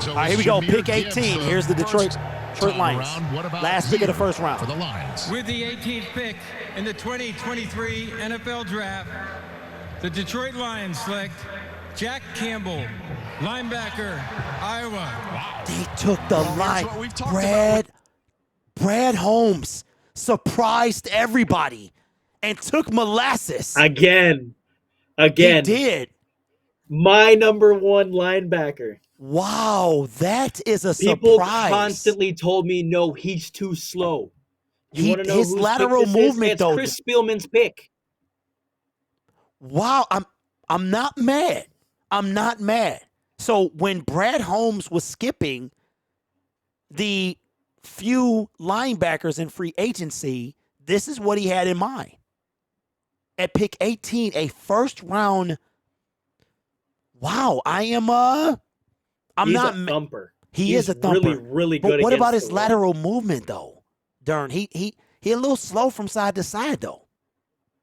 All right, here we go. Pick 18. Here's the Detroit Lions. Last pick of the first round. For the Lions. With the 18th pick in the 2023 NFL Draft, the Detroit Lions select Jack Campbell, linebacker, Iowa. They took the line. Brad Holmes surprised everybody and took molasses. Again. He did. My number one linebacker. Wow, that is a People surprise. constantly told me, no, he's too slow. You want to know his whose lateral pick this movement, is? It's though. Chris Spielman's pick. Wow, I'm not mad. I'm not mad. So when Brad Holmes was skipping the few linebackers in free agency, this is what he had in mind. At pick 18, a first round. Wow, I'm He's not a thumper. He is a thumper. Really, really good. But what about against his the run. lateral movement though? Dern, he a little slow from side to side though.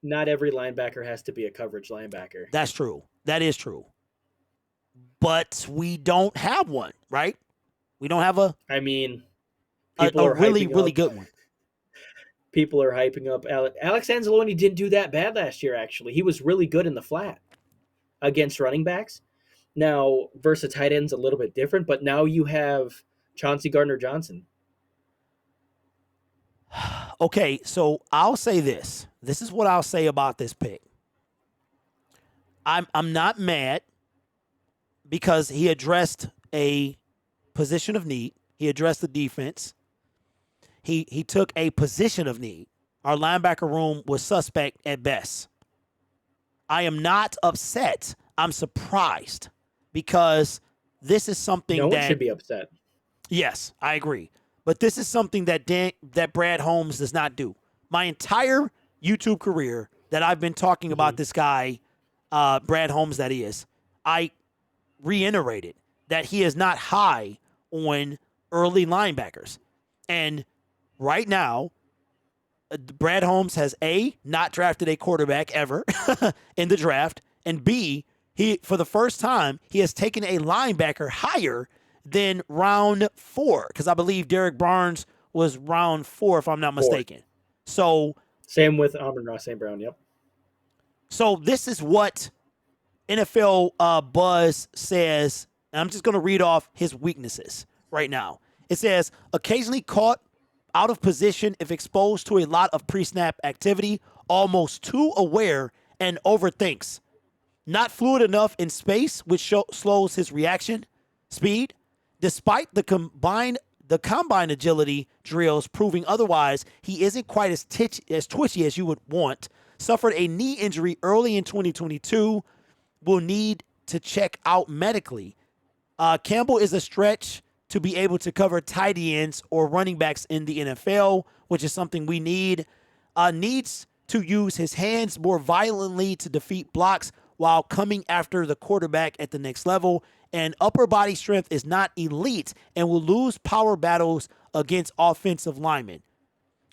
Not every linebacker has to be a coverage linebacker. That's true. That is true. But we don't have one, right? We don't have a really good one. People are hyping up Alex Anzalone. Didn't do that bad last year, actually. He was really good in the flat against running backs. Now, versus tight ends, a little bit different, but now you have Chauncey Gardner-Johnson. Okay, so I'll say this. This is what I'll say about this pick. I'm not mad because he addressed a position of need. He addressed the defense. He took a position of need. Our linebacker room was suspect at best. I am not upset. I'm surprised because this is something No one should be upset. Yes, I agree. But this is something that Brad Holmes does not do. My entire YouTube career that I've been talking about this guy, Brad Holmes, that is, I reiterated that he is not high on early linebackers. And right now, Brad Holmes has A, not drafted a quarterback ever in the draft, and B, he for the first time, he has taken a linebacker higher than round 4, because I believe Derek Barnes was round 4, if I'm not mistaken. So same with Amon-Ra St. Brown, yep. So this is what NFL Buzz says, and I'm just going to read off his weaknesses right now. It says, occasionally caught out of position if exposed to a lot of pre-snap activity, almost too aware and overthinks. Not fluid enough in space, which slows his reaction speed. Despite the combine agility drills proving otherwise, he isn't quite as twitchy as you would want. Suffered a knee injury early in 2022. Will need to check out medically. Campbell is a stretch to be able to cover tight ends or running backs in the NFL, which is something we need. Needs to use his hands more violently to defeat blocks while coming after the quarterback at the next level. And upper body strength is not elite and will lose power battles against offensive linemen.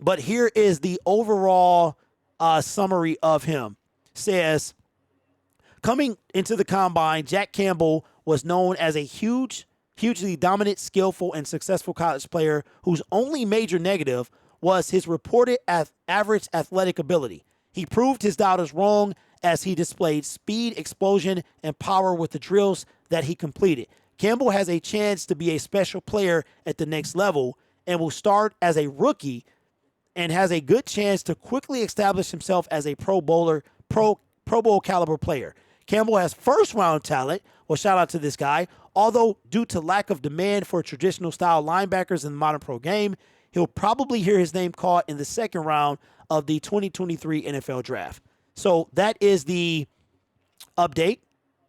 But here is the overall summary of him. Says, coming into the combine, Jack Campbell was known as a hugely dominant, skillful, and successful college player whose only major negative was his reported average athletic ability. He proved his doubters wrong as he displayed speed, explosion, and power with the drills that he completed. Campbell has a chance to be a special player at the next level and will start as a rookie and has a good chance to quickly establish himself as a Pro Bowl caliber player. Campbell has first-round talent. Well, shout out to this guy. Although, due to lack of demand for traditional-style linebackers in the modern pro game, he'll probably hear his name called in the second round of the 2023 NFL Draft. So that is the update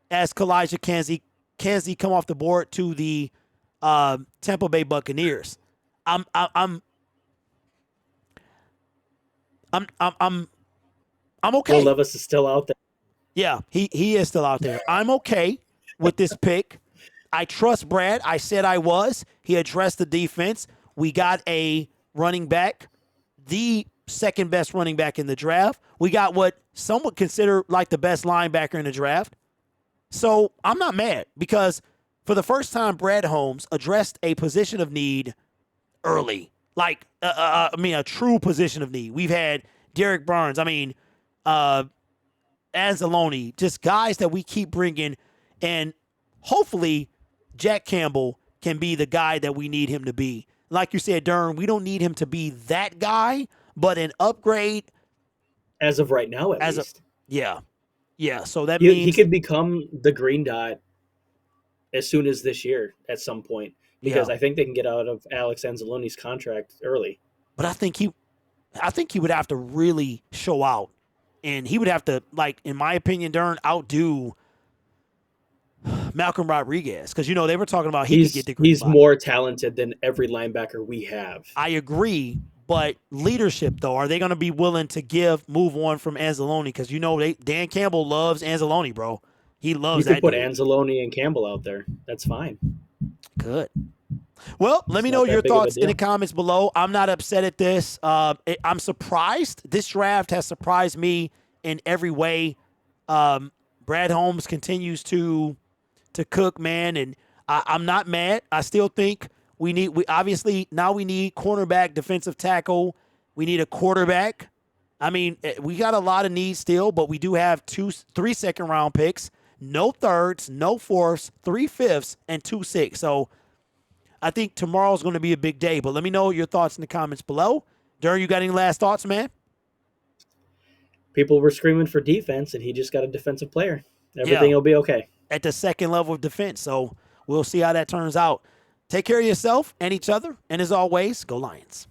as Kalijah Kancey come off the board to the Tampa Bay Buccaneers. I'm okay. Will Levis is still out there. Yeah, he is still out there. I'm okay with this pick. I trust Brad. I said I was. He addressed the defense. We got a running back, the second best running back in the draft. We got what some would consider like the best linebacker in the draft. So I'm not mad because for the first time, Brad Holmes addressed a position of need early. Like, a true position of need. We've had Derek Burns. Anzalone, just guys that we keep bringing, and hopefully Jack Campbell can be the guy that we need him to be. Like you said, Dern, we don't need him to be that guy, but an upgrade. As of right now, at least. Yeah. So that He means could become the green dot as soon as this year at some point, because I think they can get out of Alex Anzalone's contract early. But I think he would have to really show out. And he would have to, like, in my opinion, Dern, outdo Malcolm Rodriguez. Because, they were talking about he could get the green He's dot. more talented than every linebacker we have. I agree. But leadership, though, are they going to be willing to move on from Anzalone? Because, Dan Campbell loves Anzalone, bro. He loves that. You could put Anzalone and Campbell out there. That's fine. Good. Well, let me know your thoughts in the comments below. I'm not upset at this. I'm surprised. This draft has surprised me in every way. Brad Holmes continues to cook, man, and I'm not mad. I still think we obviously now we need cornerback, defensive tackle. We need a quarterback. We got a lot of needs still, but we do have 3 second-round picks, no thirds, no fourths, 3 fifths, and 2 sixths. So I think tomorrow's going to be a big day, but let me know your thoughts in the comments below. Dern, you got any last thoughts, man? People were screaming for defense, and he just got a defensive player. Everything will be okay. At the second level of defense, so we'll see how that turns out. Take care of yourself and each other, and as always, go Lions.